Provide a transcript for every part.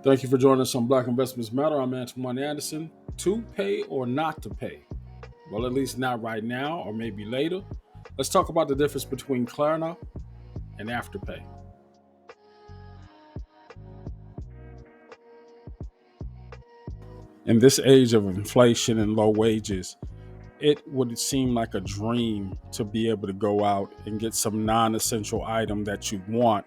Thank you for joining us on Black Investments Matter. I'm Antoine Anderson. To pay or not to pay? Well, at least not right now or maybe later. Let's talk about the difference between Klarna and Afterpay. In this age of inflation and low wages, it would seem like a dream to be able to go out and get some non essential item that you want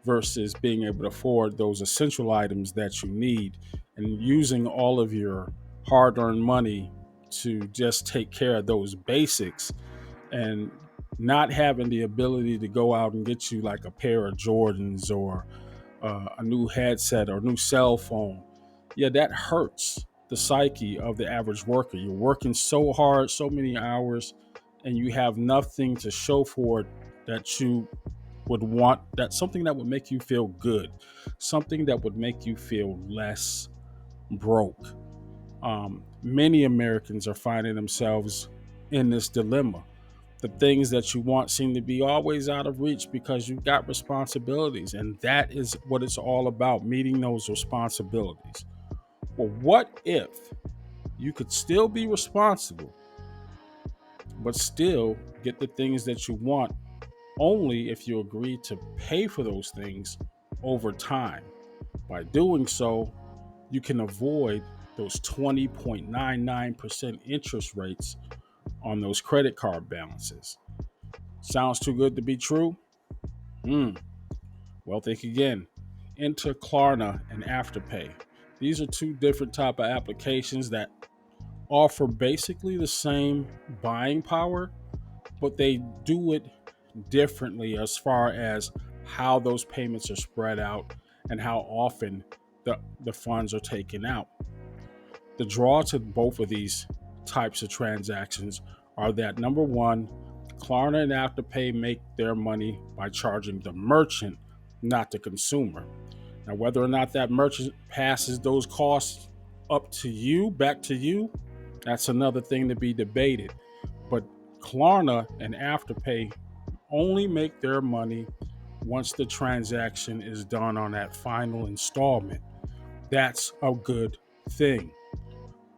versus being able to afford those essential items that you need and using all of your hard earned money to just take care of those basics and not having the ability to go out and get you like a pair of Jordans or a new headset or a new cell phone. Yeah, that hurts the psyche of the average worker. You're working so hard, so many hours, and you have nothing to show for it that you would want, that something that would make you feel good, something that would make you feel less broke. Many Americans are finding themselves in this dilemma. The things that you want seem to be always out of reach because you've got responsibilities, and that is what it's all about, meeting those responsibilities. Well, what if you could still be responsible, but still get the things that you want only if you agree to pay for those things over time? By doing so, you can avoid those 20.99% interest rates on those credit card balances. Sounds too good to be true? Hmm. Well, think again. Enter Klarna and Afterpay. These are two different type of applications that offer basically the same buying power, but they do it differently as far as how those payments are spread out and how often the funds are taken out. The draw to both of these types of transactions are that number one, Klarna and Afterpay make their money by charging the merchant, not the consumer. Now, whether or not that merchant passes those costs up to you, back to you, that's another thing to be debated. But Klarna and Afterpay only make their money once the transaction is done on that final installment. That's a good thing.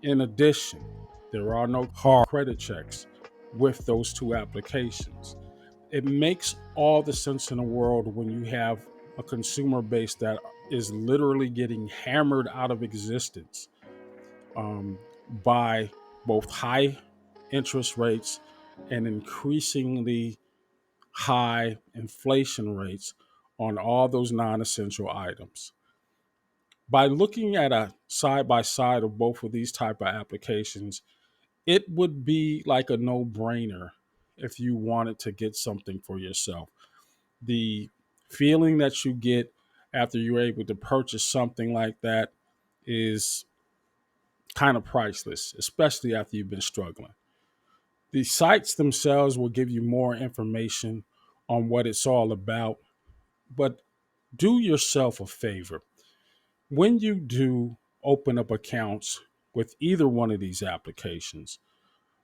In addition, there are no hard credit checks with those two applications. It makes all the sense in the world when you have a consumer base that is literally getting hammered out of existence um, by both high interest rates and increasingly high inflation rates on all those non essential items. By looking at a side by side of both of these type of applications, it would be like a no brainer if you wanted to get something for yourself. The feeling that you get after you're able to purchase something like that is kind of priceless, especially after you've been struggling. The sites themselves will give you more information on what it's all about, but do yourself a favor. When you do open up accounts with either one of these applications,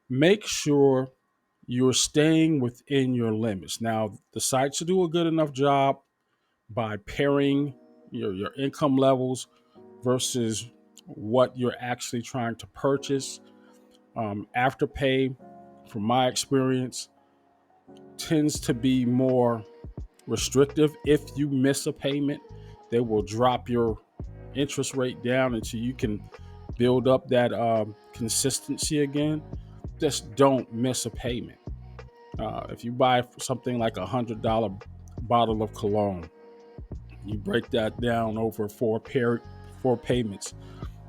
make sure you're staying within your limits. Now, the sites do a good enough job by pairing your income levels versus what you're actually trying to purchase. Afterpay, from my experience, tends to be more restrictive. If you miss a payment, they will drop your interest rate down until you can build up that consistency again. Just don't miss a payment. If you buy something like $100 bottle of cologne, you break that down over four payments.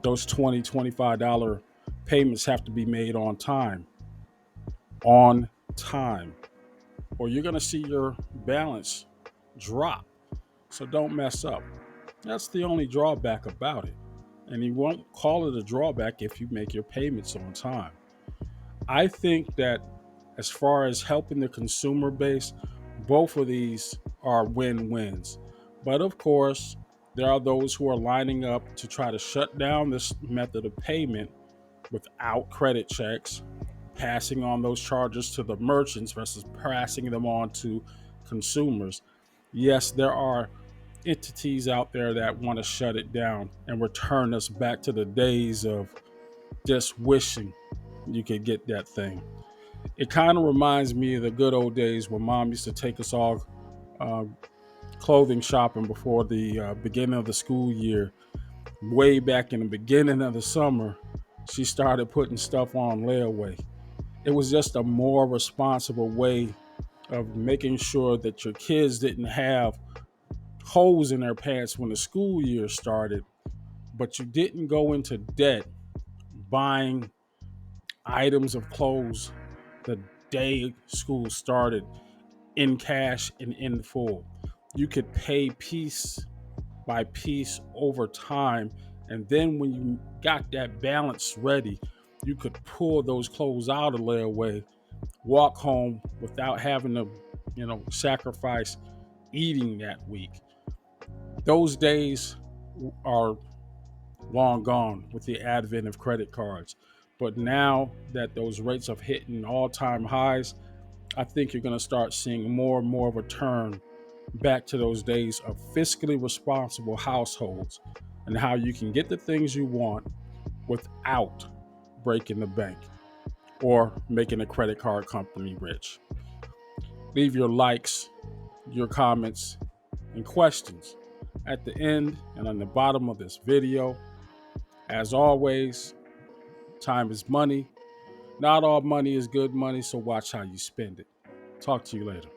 Those $25 payments have to be made on time, or you're going to see your balance drop. So don't mess up. That's the only drawback about it. And you won't call it a drawback if you make your payments on time. I think that as far as helping the consumer base, both of these are win wins. But of course, there are those who are lining up to try to shut down this method of payment without credit checks, passing on those charges to the merchants versus passing them on to consumers. Yes, there are entities out there that want to shut it down and return us back to the days of just wishing you could get that thing. It kind of reminds me of the good old days when mom used to take us all uh, clothing shopping before the beginning of the school year. Way back in the beginning of the summer, she started putting stuff on layaway. It was just a more responsible way of making sure that your kids didn't have holes in their pants when the school year started, but you didn't go into debt buying items of clothes the day school started in cash and in full. You could pay piece by piece over time. And then when you got that balance ready, you could pull those clothes out of layaway, walk home without having to, sacrifice eating that week. Those days are long gone with the advent of credit cards. But now that those rates have hit all-time highs, I think you're going to start seeing more and more of a turn back to those days of fiscally responsible households and how you can get the things you want without breaking the bank or making a credit card company rich. Leave your likes, your comments, and questions at the end and on the bottom of this video. As always, time is money. Not all money is good money, so watch how you spend it. Talk to you later.